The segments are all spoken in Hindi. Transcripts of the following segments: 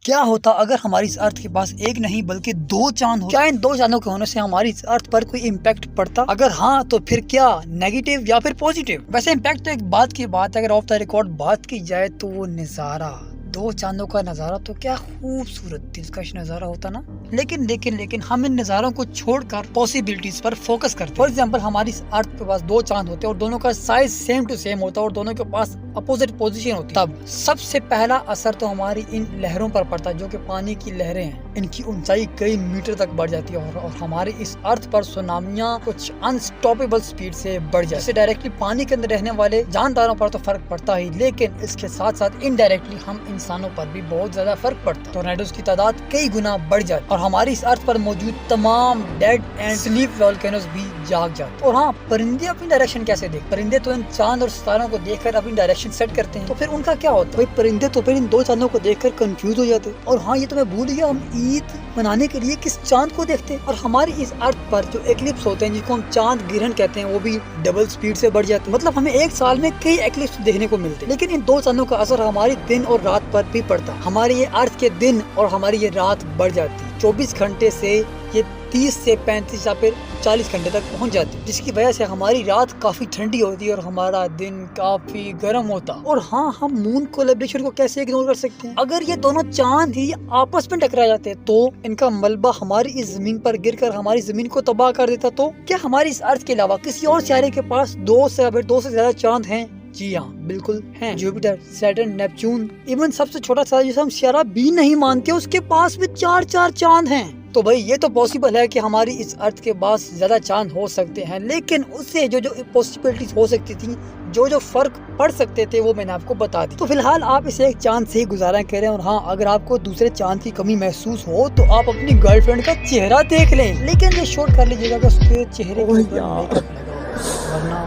क्या होता अगर हमारी इस अर्थ के पास एक नहीं बल्कि 2 चांद हो? क्या इन 2 चांदों के होने से हमारी इस अर्थ पर कोई इम्पैक्ट पड़ता? अगर हाँ तो फिर क्या, नेगेटिव या फिर पॉजिटिव? वैसे इम्पैक्ट तो एक बात की बात है, अगर ऑफ द रिकॉर्ड बात की जाए तो वो नजारा, 2 चांदों का नजारा तो क्या खूबसूरत दिलकश नजारा होता ना। लेकिन हम इन नजारों को छोड़कर पॉसिबिलिटीज पर फोकस करते हैं। फॉर एग्जांपल हमारी अर्थ के पास 2 चांद होते हैं और दोनों का साइज सेम टू सेम होता है और दोनों के पास अपोजिट पोजीशन होती है, तब सबसे पहला असर तो हमारी इन लहरों पर पड़ता है जो कि पानी की लहरें हैं। इनकी ऊंचाई कई मीटर तक बढ़ जाती है और हमारे इस अर्थ पर सुनामियां कुछ अनस्टॉपेबल स्पीड से बढ़ जाती है। इससे डायरेक्टली पानी के अंदर रहने वाले जानदारों पर तो फर्क पड़ता ही, लेकिन इसके साथ साथ इनडायरेक्टली हम इंसानों पर भी बहुत ज्यादा फर्क पड़ता है। टोर्नेडोज की तादाद कई गुना बढ़ जाती और हमारी इस अर्थ पर मौजूद तमाम डेड एंड स्लीप वोल्केनोज भी जाग जाते। और हाँ, परिंदे अपनी डायरेक्शन कैसे देख? परिंदे तो इन चांद और सितारों को देखकर अपनी डायरेक्शन सेट करते हैं, तो फिर उनका क्या होता है? भाई परिंदे तो फिर इन 2 चांदों को देखकर कंफ्यूज हो जाते। और हाँ, ये तो मैं भूल गया, हम ईद मनाने के लिए किस चांद को देखते हैं। और हमारी इस अर्थ पर जो एक्लिप्स होते हैं जिसको हम चांद गिरहण कहते हैं, वो भी डबल स्पीड से बढ़ जाते हैं। मतलब हमें एक साल में कई एक्लिप्स देखने को मिलते हैं। लेकिन इन 2 चांदों का असर हमारी दिन और रात पर भी पड़ता है। हमारी ये अर्थ के दिन और हमारी ये रात बढ़ जाती है। 24 घंटे से ये 30 से 35 या फिर 40 घंटे तक पहुंच जाती है, जिसकी वजह से हमारी रात काफी ठंडी होती है और हमारा दिन काफी गर्म होता। और हाँ, हम मून कोलैबोरेशन को कैसे इग्नोर कर सकते हैं? अगर ये दोनों चांद ही आपस में टकरा जाते तो इनका मलबा हमारी इस जमीन पर गिरकर हमारी जमीन को तबाह कर देता। तो क्या हमारी इस अर्थ के अलावा किसी और सितारे के पास 2 से ज्यादा चांद हैं? जी हाँ, बिल्कुल हैं। जुपिटर, सैटर्न, नेपच्यून, इवन सबसे छोटा सा जिसे हम सितारा भी नहीं मानते, उसके पास भी 4 चांद हैं। तो भाई ये तो पॉसिबल है कि हमारी इस अर्थ के पास ज्यादा चांद हो सकते हैं, लेकिन उससे जो पॉसिबिलिटीज हो सकती थी, जो फर्क पड़ सकते थे, वो मैंने आपको बता दी। तो फिलहाल आप इसे एक चांद से ही गुजारा करें। और हाँ, अगर आपको दूसरे चांद की कमी महसूस हो तो आप अपनी गर्लफ्रेंड का चेहरा देख लें, लेकिन ये श्योर कर लीजिएगा कि उसके चेहरे पर मेकअप लगा हो,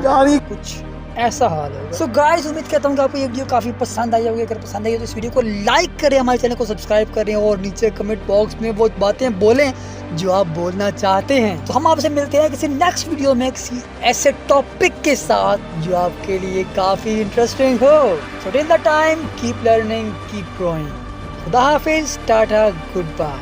वरना कुछ ऐसा हाल है। सो गाइस, उम्मीद करता हूँ कि आपको ये वीडियो काफी पसंद आई होगी। अगर पसंद आई तो इस वीडियो को लाइक करें, हमारे चैनल को सब्सक्राइब करें और नीचे कमेंट बॉक्स में वो बातें बोलें जो आप बोलना चाहते हैं। तो हम आपसे मिलते हैं किसी नेक्स्ट वीडियो में किसी ऐसे टॉपिक के साथ जो आपके लिए काफी इंटरेस्टिंग हो। So till the time, keep learning, keep growing. खुदा हाफिज, टाटा, गुड बाय।